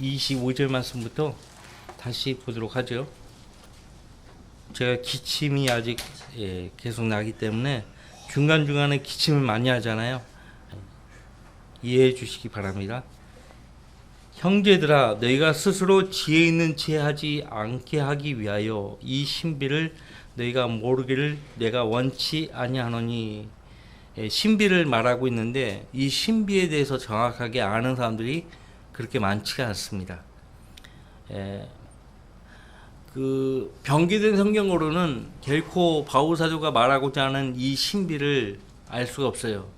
25절 말씀부터 다시 보도록 하죠. 제가 기침이 아직 계속 나기 때문에 중간중간에 기침을 많이 하잖아요. 이해해 주시기 바랍니다. 형제들아, 너희가 스스로 지혜 있는 채 하지 않게 하기 위하여 이 신비를 너희가 모르기를 내가 원치 아니하노니. 신비를 말하고 있는데 이 신비에 대해서 정확하게 아는 사람들이 그렇게 많지가 않습니다. 그 병기된 성경으로는 결코 바울 사도가 말하고자 하는 이 신비를 알 수가 없어요.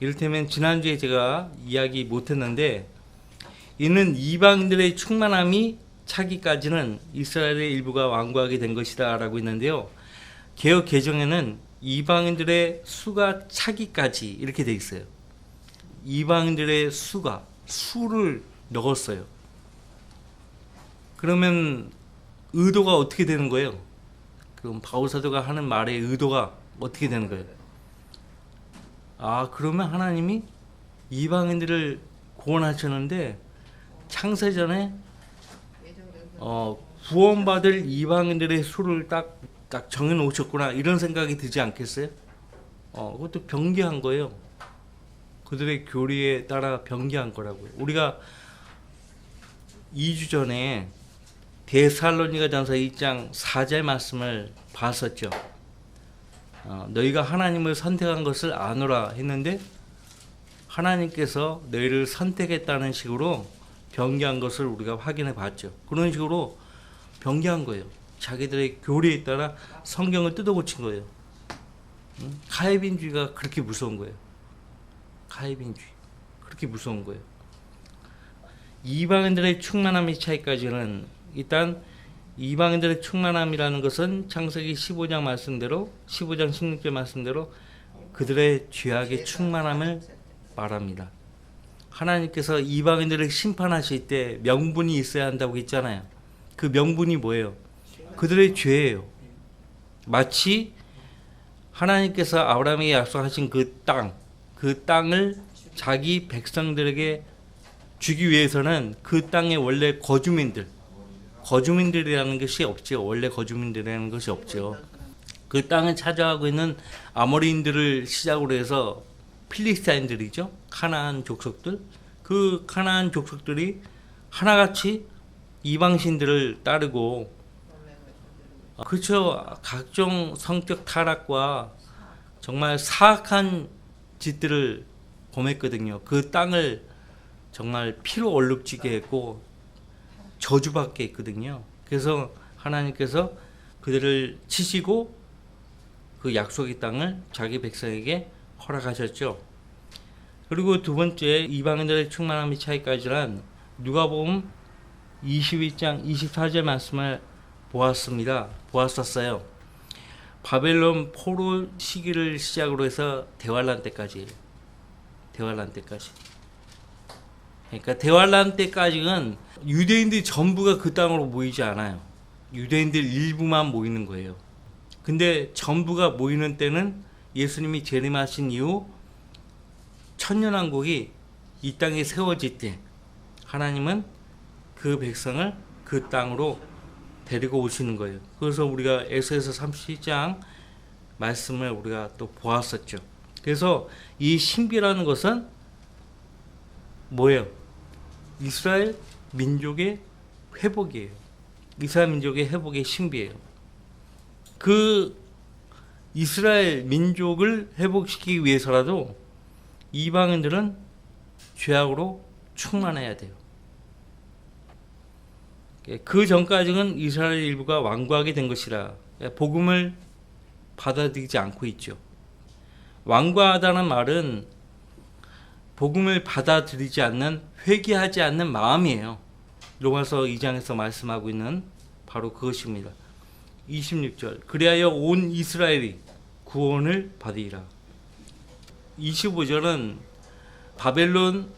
이를테면 지난주에 제가 이야기 못했는데, 이는 이방인들의 충만함이 차기까지는 이스라엘의 일부가 완고하게 된 것이다 라고 있는데요, 개역 개정에는 이방인들의 수가 차기까지 이렇게 돼 있어요. 이방인들의 수를 넣었어요. 그러면 의도가 어떻게 되는 거예요? 그럼 바울 사도가 하는 말의 의도가 어떻게 되는 거예요? 그러면 하나님이 이방인들을 구원하셨는데 창세전에 구원받을 이방인들의 수를 딱 정해 놓으셨구나, 이런 생각이 들지 않겠어요? 그것도 변개한 거예요. 그들의 교리에 따라 변개한 거라고요. 우리가 2주 전에 데살로니가전서 2장 4절 말씀을 봤었죠. 너희가 하나님을 선택한 것을 아노라 했는데 하나님께서 너희를 선택했다는 식으로 변개한 것을 우리가 확인해 봤죠. 그런 식으로 변개한 거예요. 자기들의 교리에 따라 성경을 뜯어고친 거예요. 카이빈주의가 그렇게 무서운 거예요. 카이빈주의 그렇게 무서운 거예요. 이방인들의 충만함의 차이까지는, 일단 이방인들의 충만함이라는 것은 창세기 15장 말씀대로, 15장 16절 말씀대로 그들의 죄악의 충만함을 말합니다. 하나님께서 이방인들을 심판하실 때 명분이 있어야 한다고 했잖아요. 그 명분이 뭐예요? 그들의 죄예요. 마치 하나님께서 아브라함에게 약속하신 그 땅을 자기 백성들에게 주기 위해서는 그 땅의 원래 거주민들이라는 것이 없죠. 원래 거주민들이라는 것이 없죠. 그 땅을 차지하고 있는 아모리인들을 시작으로 해서 필리스타인들이죠. 가나안 족속들. 그 가나안 족속들이 하나같이 이방신들을 따르고, 그렇죠, 각종 성격 타락과 정말 사악한 짓들을 범했거든요. 그 땅을 정말 피로 얼룩지게 했고 저주받게 했거든요. 그래서 하나님께서 그들을 치시고 그 약속의 땅을 자기 백성에게 허락하셨죠. 그리고 두 번째, 이방인들의 충만함의 차이까지는 누가복음 22장 24절 말씀을 보았었어요. 바벨론 포로 시기를 시작으로 해서 대환란 때까지. 그러니까 대환란 때까지는 유대인들이 전부가 그 땅으로 모이지 않아요. 유대인들 일부만 모이는 거예요. 근데 전부가 모이는 때는 예수님이 재림하신 이후 천년왕국이 이 땅에 세워질 때 하나님은 그 백성을 그 땅으로 데리고 오시는 거예요. 그래서 우리가 에스겔서 37장 말씀을 우리가 또 보았었죠. 그래서 이 신비라는 것은 뭐예요? 이스라엘 민족의 회복이에요. 이스라엘 민족의 회복의 신비예요. 그 이스라엘 민족을 회복시키기 위해서라도 이방인들은 죄악으로 충만해야 돼요. 그 전까지는 이스라엘 일부가 완고하게 된 것이라 복음을 받아들이지 않고 있죠. 완고하다는 말은 복음을 받아들이지 않는, 회개하지 않는 마음이에요. 로마서 2장에서 말씀하고 있는 바로 그것입니다. 26절, 그리하여 온 이스라엘이 구원을 받으리라. 25절은 바벨론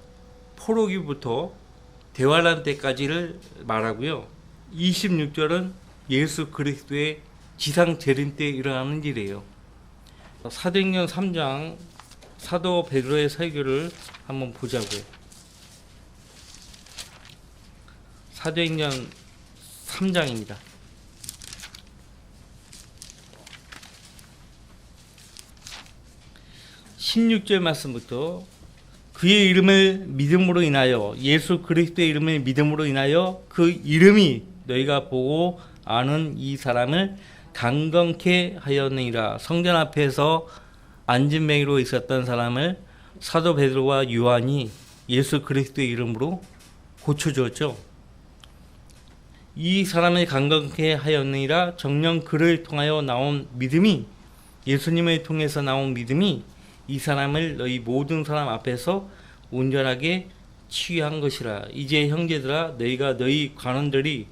포로기부터 대환란 때까지를 말하고요. 26절은 예수 그리스도의 지상 재림 때 일어나는 일이에요. 사도행전 3장 사도 베드로의 설교를 한번 보자고요. 사도행전 3장입니다. 16절 말씀부터 그의 이름을 믿음으로 인하여 예수 그리스도의 이름을 믿음으로 인하여 그 이름이 너희가 보고 아는 이 사람을 강건케 하였느니라. 성전 앞에서 앉은 맹이로 있었던 사람을 사도 베드로와 요한이 예수 그리스도의 이름으로 고쳐주었죠. 이 사람을 강건케 하였느니라. 정녕 그를 통하여 나온 믿음이, 예수님을 통해서 나온 믿음이 이 사람을 너희 모든 사람 앞에서 온전하게 치유한 것이라. 이제 형제들아, 너희가 너희 관원들이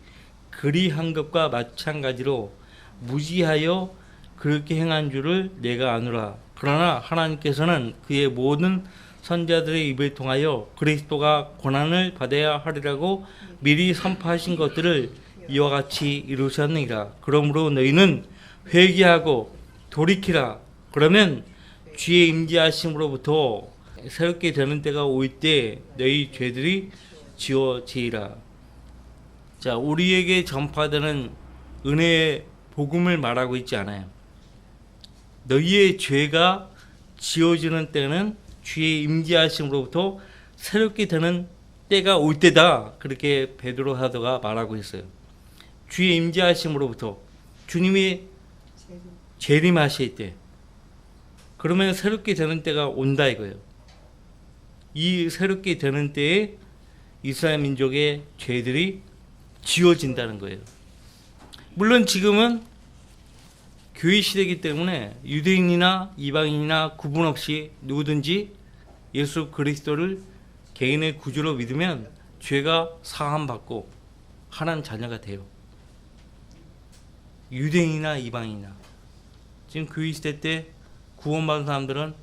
그리한 것과 마찬가지로 무지하여 그렇게 행한 줄을 내가 아노라. 그러나 하나님께서는 그의 모든 선자들의 입을 통하여 그리스도가 고난을 받아야 하리라고 미리 선포하신 것들을 이와 같이 이루셨느니라. 그러므로 너희는 회개하고 돌이키라. 그러면 주의 임재하심으로부터 새롭게 되는 때가 올 때 너희 죄들이 지워지리라. 자, 우리에게 전파되는 은혜의 복음을 말하고 있지 않아요. 너희의 죄가 지워지는 때는 주의 임재하심으로부터 새롭게 되는 때가 올 때다. 그렇게 베드로 사도가 말하고 있어요. 주의 임재하심으로부터, 주님이 재림하실 때, 그러면 새롭게 되는 때가 온다 이거예요. 이 새롭게 되는 때에 이스라엘 민족의 죄들이 지워진다는 거예요. 물론 지금은 교회 시대이기 때문에 유대인이나 이방인이나 구분 없이 누구든지 예수 그리스도를 개인의 구주로 믿으면 죄가 사함받고 하나님 자녀가 돼요. 유대인이나 이방인이나. 지금 교회 시대 때 구원받은 사람들은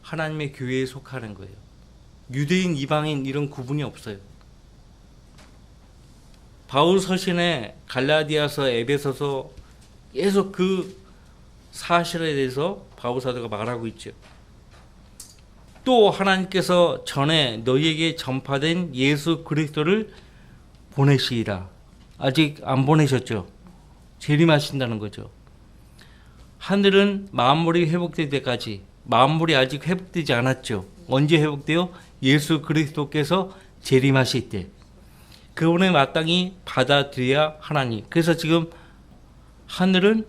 하나님의 교회에 속하는 거예요. 유대인, 이방인 이런 구분이 없어요. 바울 서신에 갈라디아서, 에베소서 계속 그 사실에 대해서 바울 사도가 말하고 있죠. 또 하나님께서 전에 너희에게 전파된 예수 그리스도를 보내시리라. 아직 안 보내셨죠. 재림하신다는 거죠. 하늘은 만물이 회복될 때까지, 만물이 아직 회복되지 않았죠. 언제 회복돼요? 예수 그리스도께서 재림하실 때. 그분을 마땅히 받아들여야 하나님. 그래서 지금 하늘은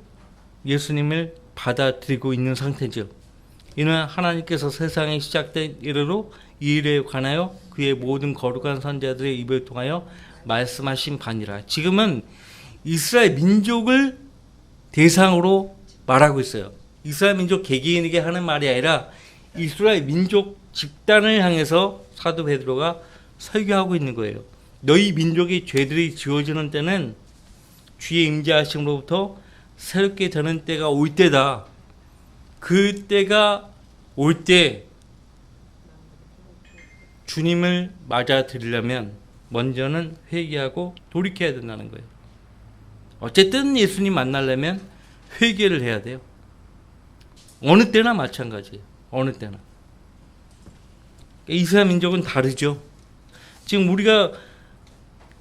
예수님을 받아들이고 있는 상태죠. 이는 하나님께서 세상이 시작된 이래로 이 일에 관하여 그의 모든 거룩한 선자들의 입을 통하여 말씀하신 바니라. 지금은 이스라엘 민족을 대상으로 말하고 있어요. 이스라엘 민족 개개인에게 하는 말이 아니라 이스라엘 민족 집단을 향해서 사도 베드로가 설교하고 있는 거예요. 너희 민족의 죄들이 지워지는 때는 주의 임재하심으로부터 새롭게 되는 때가 올 때다. 그 때가 올 때 주님을 맞아들이려면 먼저는 회개하고 돌이켜야 된다는 거예요. 어쨌든 예수님 만나려면 회개를 해야 돼요. 어느 때나 마찬가지예요. 어느 때나. 이스라엘 민족은 다르죠. 지금 우리가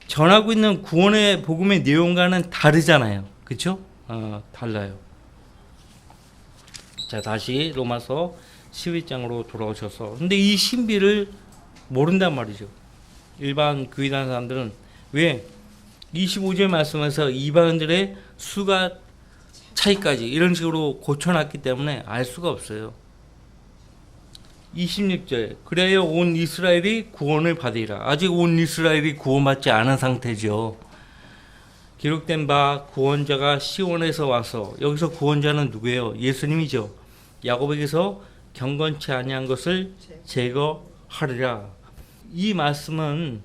전하고 있는 구원의 복음의 내용과는 다르잖아요. 그렇죠? 달라요. 자, 다시 로마서 12장으로 돌아오셔서, 근데 이 신비를 모른단 말이죠. 일반 교회다니는 사람들은. 왜? 25절 말씀에서 이방인들의 수가 차이까지 이런 식으로 고쳐놨기 때문에 알 수가 없어요. 26절, 그래야 온 이스라엘이 구원을 받으리라. 아직 온 이스라엘이 구원받지 않은 상태죠. 기록된 바 구원자가 시온에서 와서, 여기서 구원자는 누구예요? 예수님이죠. 야곱에게서 경건치 아니한 것을 제거하리라. 이 말씀은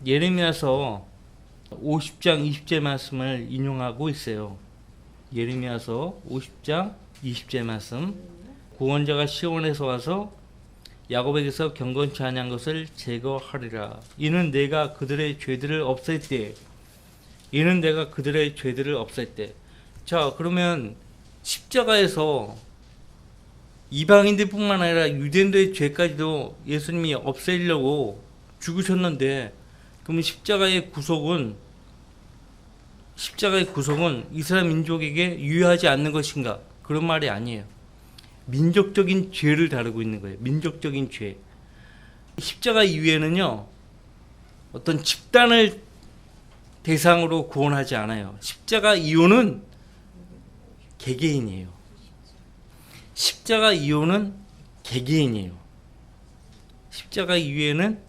예레미야서 50장 20절 말씀을 인용하고 있어요. 예레미야서 50장 20절 말씀. 구원자가 시온에서 와서 야곱에게서 경건치 아니한 것을 제거하리라. 이는 내가 그들의 죄들을 없앨 때. 이는 내가 그들의 죄들을 없앨 때. 자, 그러면 십자가에서 이방인들뿐만 아니라 유대인들의 죄까지도 예수님이 없애려고 죽으셨는데 그러면 십자가의 구속은 이스라엘 민족에게 유효하지 않는 것인가? 그런 말이 아니에요. 민족적인 죄를 다루고 있는 거예요. 민족적인 죄. 십자가 이후에는요, 어떤 집단을 대상으로 구원하지 않아요. 십자가 이후는 개개인이에요. 십자가 이후는 개개인이에요. 십자가 이후에는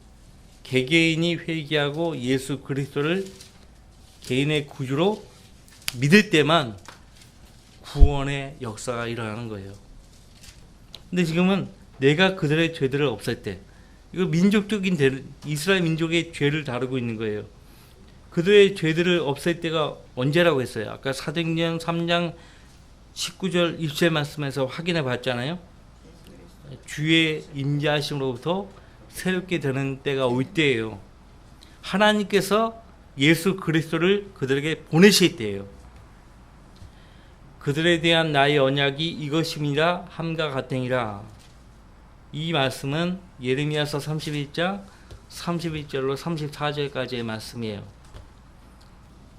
개개인이 회개하고 예수 그리스도를 개인의 구주로 믿을 때만 구원의 역사가 일어나는 거예요. 근데 지금은 내가 그들의 죄들을 없앨 때, 이거 민족적인 이스라엘 민족의 죄를 다루고 있는 거예요. 그들의 죄들을 없앨 때가 언제라고 했어요? 아까 사도행전 3장 19절 20절 말씀에서 확인해 봤잖아요. 주의 임재하심으로부터 새롭게 되는 때가 올 때예요. 하나님께서 예수 그리스도를 그들에게 보내실 때예요. 그들에 대한 나의 언약이 이것입니다 함과 같으니라. 이 말씀은 예레미야서 31장 31절로 34절까지의 말씀이에요.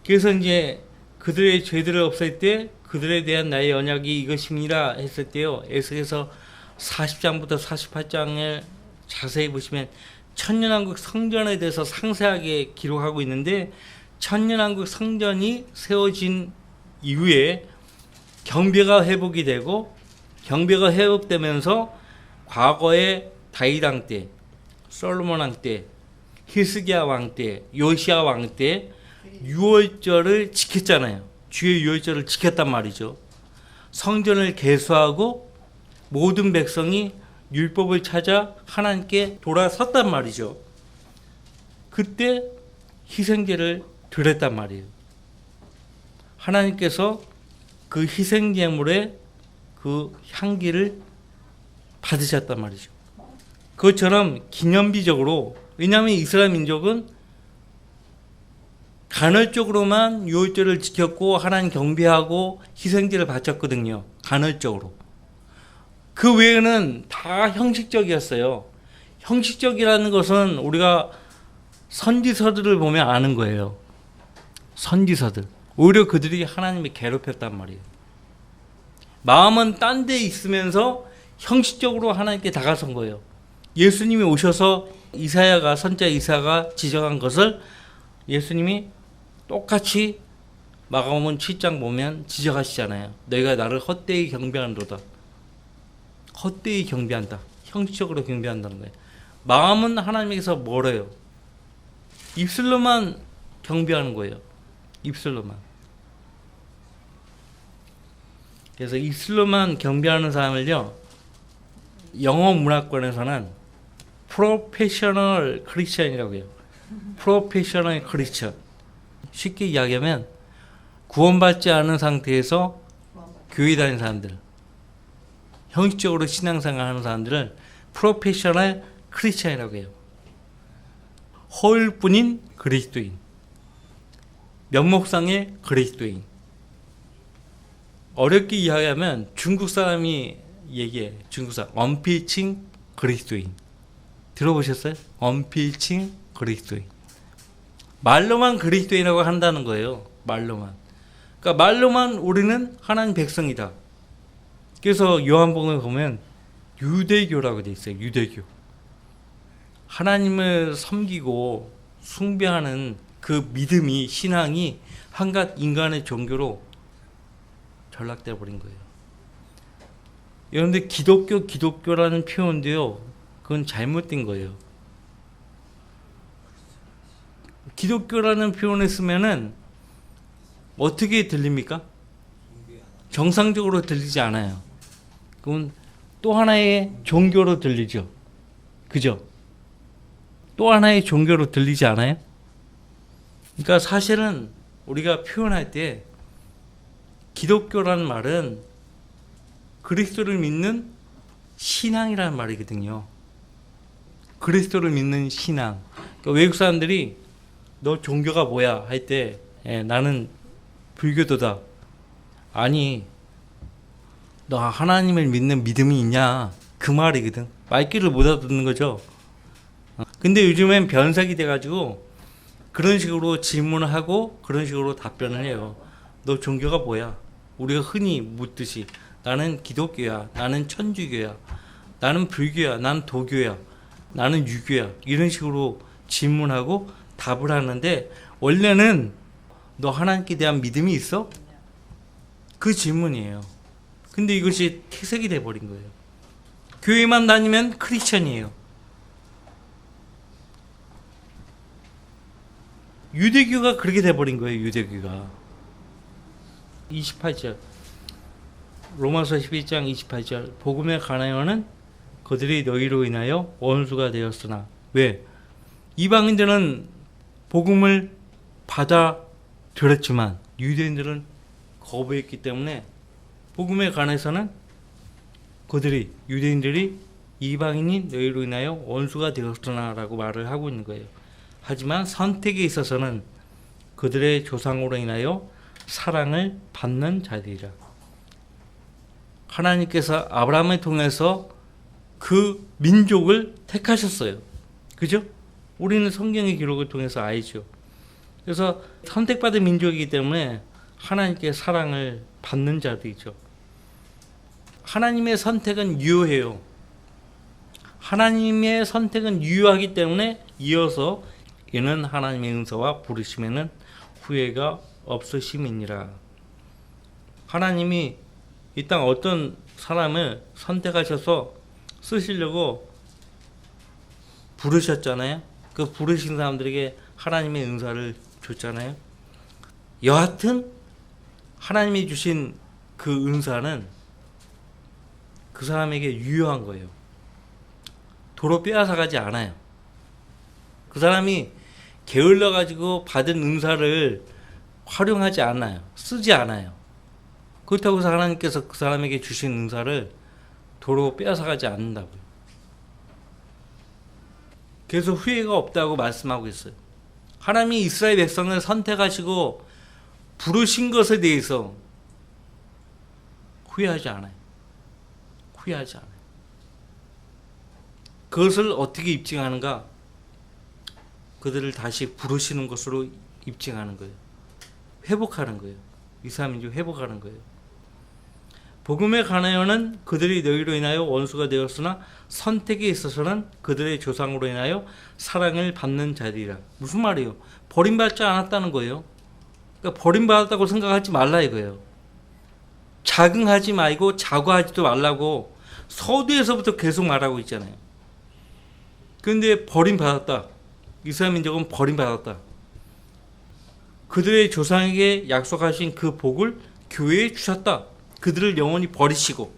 그래서 이제 그들의 죄들을 없앨 때 그들에 대한 나의 언약이 이것입니다 했을 때요, 에스겔서 40장부터 48장을 자세히 보시면 천년왕국 성전에 대해서 상세하게 기록하고 있는데, 천년왕국 성전이 세워진 이후에 경배가 회복이 되고, 경배가 회복되면서 과거의 다윗 왕 때, 솔로몬 왕 때, 히스기야 왕 때, 요시야 왕 때 유월절을 지켰잖아요. 주의 유월절을 지켰단 말이죠. 성전을 개수하고 모든 백성이 율법을 찾아 하나님께 돌아섰단 말이죠. 그때 희생제를 드렸단 말이에요. 하나님께서 그 희생제물의 그 향기를 받으셨단 말이죠. 그것처럼 기념비적으로, 왜냐하면 이스라엘 민족은 간헐적으로만 유월절을 지켰고 하나님 경배하고 희생제를 바쳤거든요. 간헐적으로. 그 외에는 다 형식적이었어요. 형식적이라는 것은 우리가 선지서들을 보면 아는 거예요. 선지서들. 오히려 그들이 하나님을 괴롭혔단 말이에요. 마음은 딴 데 있으면서 형식적으로 하나님께 다가선 거예요. 예수님이 오셔서 선자 이사야가 지적한 것을 예수님이 똑같이 마가복음 7장 보면 지적하시잖아요. 너희가 나를 헛되이 경배한도다. 헛되이 경배한다. 형식적으로 경배한다는 거예요. 마음은 하나님에게서 멀어요. 입술로만 경배하는 거예요. 입술로만. 그래서 입술로만 경배하는 사람을요, 영어 문화권에서는 프로페셔널 크리스천이라고 해요. 프로페셔널 크리스천. 쉽게 이야기하면 구원받지 않은 상태에서 교회 다니는 사람들, 형식적으로 신앙생활하는 사람들을 프로페셔널 크리스천이라고 해요. 허울 뿐인 그리스도인, 면목상의 그리스도인. 어렵게 이야기하면 중국 사람이 얘기해. 중국 사람 언필칭 그리스도인. 들어보셨어요? 언필칭 그리스도인. 말로만 그리스도인이라고 한다는 거예요. 말로만. 그러니까 말로만 우리는 하나님 백성이다. 그래서 요한복음에 보면 유대교라고 돼 있어요. 유대교. 하나님을 섬기고 숭배하는 그 믿음이, 신앙이 한갓 인간의 종교로 전락돼 버린 거예요. 그런데 기독교라는 표현도요, 그건 잘못된 거예요. 기독교라는 표현을 쓰면은 어떻게 들립니까? 정상적으로 들리지 않아요. 그건 또 하나의 종교로 들리죠. 그죠? 또 하나의 종교로 들리지 않아요? 그러니까 사실은 우리가 표현할 때 기독교라는 말은 그리스도를 믿는 신앙이라는 말이거든요. 그리스도를 믿는 신앙. 그러니까 외국 사람들이 너 종교가 뭐야? 할 때 나는 불교도다. 아니, 너 하나님을 믿는 믿음이 있냐? 그 말이거든. 말귀를 못 알아듣는 거죠. 근데 요즘엔 변색이 돼가지고 그런 식으로 질문을 하고 그런 식으로 답변을 해요. 너 종교가 뭐야? 우리가 흔히 묻듯이 나는 기독교야, 나는 천주교야, 나는 불교야, 나는 도교야, 나는 유교야, 이런 식으로 질문하고 답을 하는데, 원래는 너 하나님께 대한 믿음이 있어? 그 질문이에요. 근데 이것이 퇴색이 돼버린 거예요. 교회만 다니면 크리스천이에요. 유대교가 그렇게 돼버린 거예요. 유대교가. 28절 로마서 12장 28절 복음에 관하여는 그들이 너희로 인하여 원수가 되었으나, 왜? 이방인들은 복음을 받아들였지만 유대인들은 거부했기 때문에 복음에 관해서는 그들이, 유대인들이 이방인이 너희로 인하여 원수가 되었으나 라고 말을 하고 있는 거예요. 하지만 선택에 있어서는 그들의 조상으로 인하여 사랑을 받는 자들이라. 하나님께서 아브라함을 통해서 그 민족을 택하셨어요. 그죠? 우리는 성경의 기록을 통해서 알죠. 그래서 선택받은 민족이기 때문에 하나님께 사랑을 받는 자들이죠. 하나님의 선택은 유효해요. 하나님의 선택은 유효하기 때문에 이어서 이는 하나님의 은사와 부르심에는 후회가 없으심이니라. 하나님이 이 땅 어떤 사람을 선택하셔서 쓰시려고 부르셨잖아요. 그 부르신 사람들에게 하나님의 은사를 줬잖아요. 여하튼 하나님이 주신 그 은사는 그 사람에게 유효한 거예요. 도로 빼앗아가지 않아요. 그 사람이 게을러 가지고 받은 은사를 활용하지 않아요. 쓰지 않아요. 그렇다고 해서 하나님께서 그 사람에게 주신 은사를 도로 빼앗아가지 않는다고요. 그래서 후회가 없다고 말씀하고 있어요. 하나님이 이스라엘 백성을 선택하시고 부르신 것에 대해서 후회하지 않아요. 후회하지 않아요. 그것을 어떻게 입증하는가? 그들을 다시 부르시는 것으로 입증하는 거예요. 회복하는 거예요. 이스라엘민족 회복하는 거예요. 복음에 관하여는 그들이 너희로 인하여 원수가 되었으나 선택에 있어서는 그들의 조상으로 인하여 사랑을 받는 자들이라. 무슨 말이에요? 버림받지 않았다는 거예요. 그러니까 버림받았다고 생각하지 말라 이거예요. 자긍하지 말고 자과하지도 말라고 서두에서부터 계속 말하고 있잖아요. 그런데 버림받았다. 이스라엘 민족은 버림받았다. 그들의 조상에게 약속하신 그 복을 교회에 주셨다. 그들을 영원히 버리시고.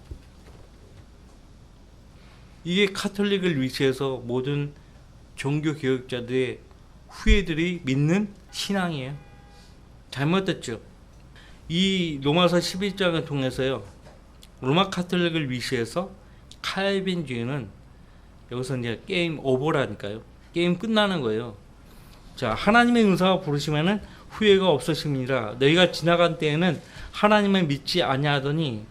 이게 카톨릭을 위시해서 모든 종교 교육자들의 후예들이 믿는 신앙이에요. 잘못됐죠. 이 로마서 11장을 통해서요, 로마 카톨릭을 위시해서 칼빈주의는 여기서 이제 게임 오버라니까요. 게임 끝나는 거예요. 자, 하나님의 은사가 부르시면은 후회가 없으심이라. 너희가 지나간 때에는 하나님을 믿지 아니하더니,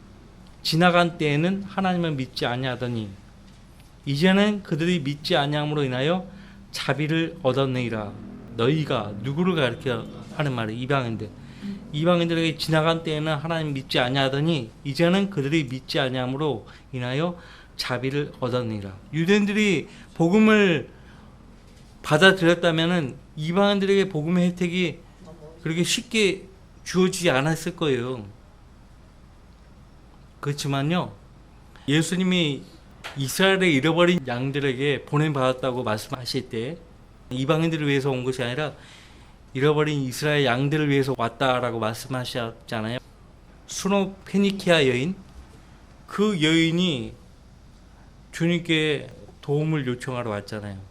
지나간 때에는 하나님을 믿지 아니하더니 이제는 그들이 믿지 아니함으로 인하여 자비를 얻었느니라. 너희가 누구를 가르쳐 하는 말이 이방인들. 이방인들에게 지나간 때에는 하나님 믿지 아니하더니 이제는 그들이 믿지 아니함으로 인하여 자비를 얻었느니라. 유대인들이 복음을 받아들였다면은 이방인들에게 복음의 혜택이 그렇게 쉽게 주어지지 않았을 거예요. 그렇지만요, 예수님이 이스라엘의 잃어버린 양들에게 보냄받았다고 말씀하실 때 이방인들을 위해서 온 것이 아니라 잃어버린 이스라엘 양들을 위해서 왔다라고 말씀하셨잖아요. 수노페니키아 여인, 그 여인이 주님께 도움을 요청하러 왔잖아요.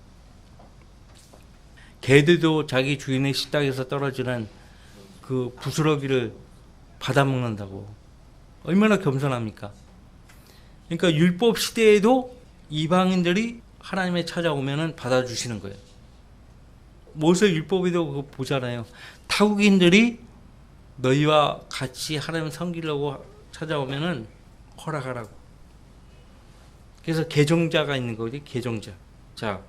개들도 자기 주인의 식탁에서 떨어지는 그 부스러기를 받아먹는다고. 얼마나 겸손합니까? 그러니까 율법 시대에도 이방인들이 하나님에 찾아오면은 받아주시는 거예요. 모세 율법에도 그거 보잖아요. 타국인들이 너희와 같이 하나님 섬기려고 찾아오면은 허락하라고. 그래서 개종자가 있는 거지, 개종자. 자,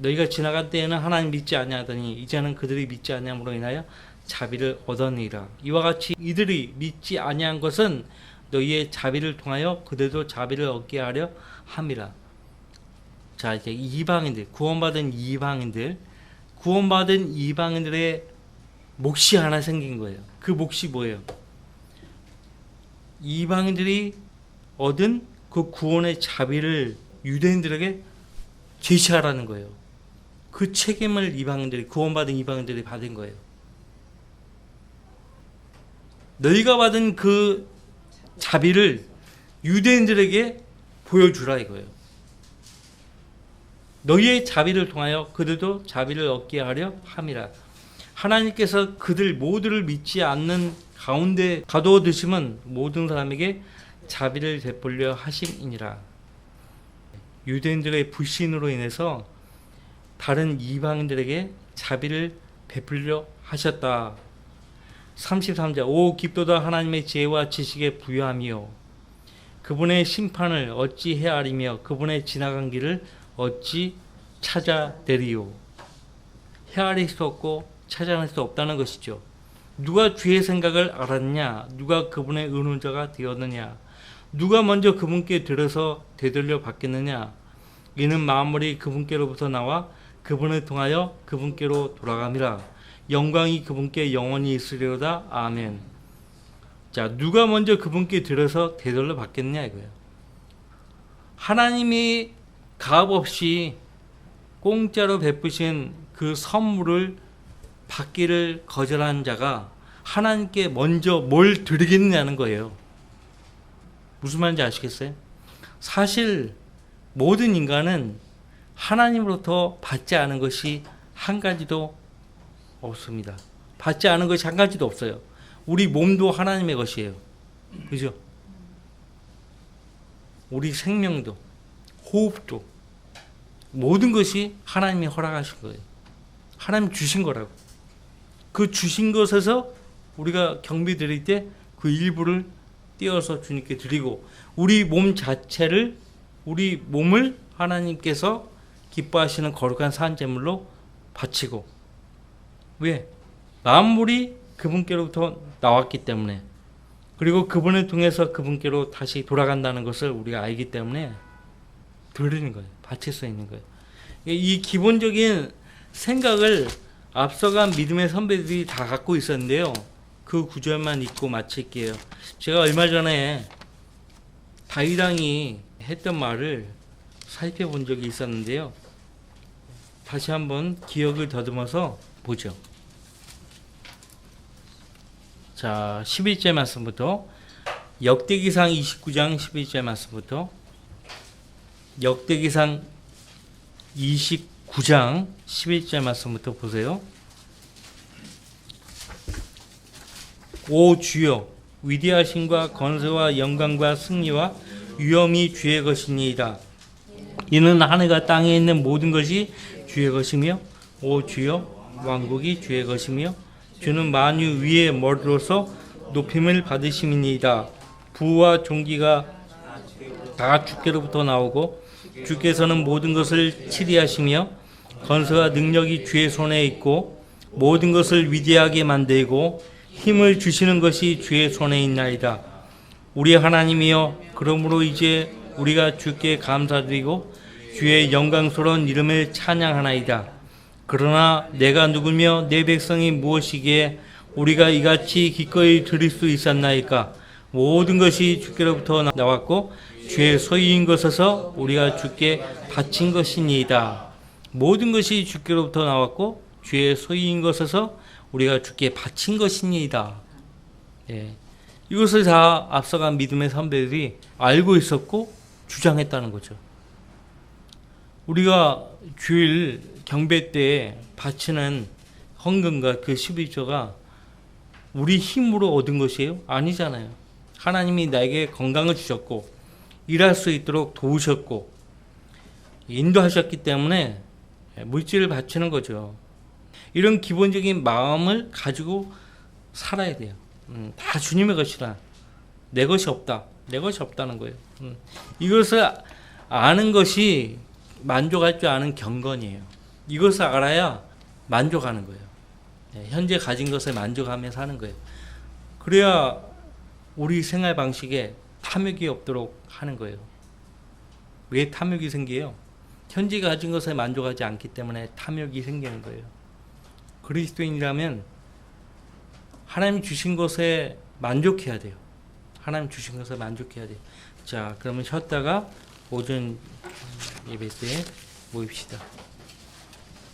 너희가 지나갈 때에는 하나님 믿지 아니하더니 이제는 그들이 믿지 아니함으로 인하여 자비를 얻었느니라. 이와 같이 이들이 믿지 아니한 것은 너희의 자비를 통하여 그들도 자비를 얻게 하려 함이라. 자, 이제 이방인들, 구원받은 이방인들의 몫이 하나 생긴 거예요. 그 몫이 뭐예요? 이방인들이 얻은 그 구원의 자비를 유대인들에게 제시하라는 거예요. 그 책임을 구원받은 이방인들이 받은 거예요. 너희가 받은 그 자비를 유대인들에게 보여주라 이거예요. 너희의 자비를 통하여 그들도 자비를 얻게 하려 함이라. 하나님께서 그들 모두를 믿지 않는 가운데 가둬두심은 모든 사람에게 자비를 베풀려 하심이니라. 유대인들의 불신으로 인해서 다른 이방인들에게 자비를 베풀려 하셨다. 33절 오 깊도다 하나님의 지혜와 지식에 부유함이요 그분의 심판을 어찌 헤아리며 그분의 지나간 길을 어찌 찾아내리요. 헤아릴 수 없고 찾아낼 수 없다는 것이죠. 누가 주의 생각을 알았냐? 누가 그분의 의논자가 되었느냐? 누가 먼저 그분께 들어서 되돌려 받겠느냐? 이는 만물이 그분께로부터 나와 그분을 통하여 그분께로 돌아감이라. 영광이 그분께 영원히 있으리로다. 아멘. 자, 누가 먼저 그분께 들어서 되돌려 받겠냐 이거예요. 하나님이 값없이 공짜로 베푸신 그 선물을 받기를 거절한 자가 하나님께 먼저 뭘 드리겠느냐는 거예요. 무슨 말인지 아시겠어요? 사실 모든 인간은 하나님으로부터 받지 않은 것이 한 가지도 없습니다. 받지 않은 것이 한 가지도 없어요. 우리 몸도 하나님의 것이에요. 그죠? 우리 생명도, 호흡도, 모든 것이 하나님이 허락하신 거예요. 하나님 주신 거라고. 그 주신 것에서 우리가 경배 드릴 때 그 일부를 떼어서 주님께 드리고 우리 몸 자체를 우리 몸을 하나님께서 기뻐하시는 거룩한 산제물로 바치고 왜? 만물이 그분께로부터 나왔기 때문에 그리고 그분을 통해서 그분께로 다시 돌아간다는 것을 우리가 알기 때문에 드리는 거예요. 바칠 수 있는 거예요. 이 기본적인 생각을 앞서간 믿음의 선배들이 다 갖고 있었는데요. 그 구절만 읽고 마칠게요. 제가 얼마 전에 다윗 왕이 했던 말을 살펴본 적이 있었는데요. 다시 한번 기억을 더듬어서 보죠. 자, 11절 말씀부터 역대기상 29장 11절 말씀부터 역대기상 29장 11절 말씀부터 보세요. 오 주여 위대하심과 권세와 영광과 승리와 위엄이 주의 것이니이다. 이는 하늘과 땅에 있는 모든 것이 주의 것이며 오 주여 왕국이 주의 것이며 주는 만유 위의 머리로서 높임을 받으심이니이다. 부와 존귀가 다 주께로부터 나오고 주께서는 모든 것을 치리하시며 권세와 능력이 주의 손에 있고 모든 것을 위대하게 만들고 힘을 주시는 것이 주의 손에 있나이다. 우리 하나님이여 그러므로 이제 우리가 주께 감사드리고 주의 영광스러운 이름을 찬양하나이다. 그러나 내가 누구며 내 백성이 무엇이기에 우리가 이같이 기꺼이 드릴 수 있었나이까. 모든 것이 주께로부터 나왔고 주의 소유인 것에서 우리가 주께 바친 것이니이다. 모든 것이 주께로부터 나왔고 주의 소유인 것에서 우리가 주께 바친 것이니이다. 예. 이것을 다 앞서간 믿음의 선배들이 알고 있었고 주장했다는 거죠. 우리가 주일 경배 때 바치는 헌금과 그 11조가 우리 힘으로 얻은 것이에요? 아니잖아요. 하나님이 나에게 건강을 주셨고 일할 수 있도록 도우셨고 인도하셨기 때문에 물질을 바치는 거죠. 이런 기본적인 마음을 가지고 살아야 돼요. 다 주님의 것이라. 내 것이 없다. 내 것이 없다는 거예요. 이것을 아는 것이 만족할 줄 아는 경건이에요. 이것을 알아야 만족하는 거예요. 현재 가진 것에 만족하며 사는 거예요. 그래야 우리 생활 방식에 탐욕이 없도록 하는 거예요. 왜 탐욕이 생겨요? 현재 가진 것에 만족하지 않기 때문에 탐욕이 생기는 거예요. 그리스도인이라면 하나님 주신 것에 만족해야 돼요. 하나님 주신 것에 만족해야 돼요. 자, 그러면 쉬었다가 오전 예배 때 모입시다.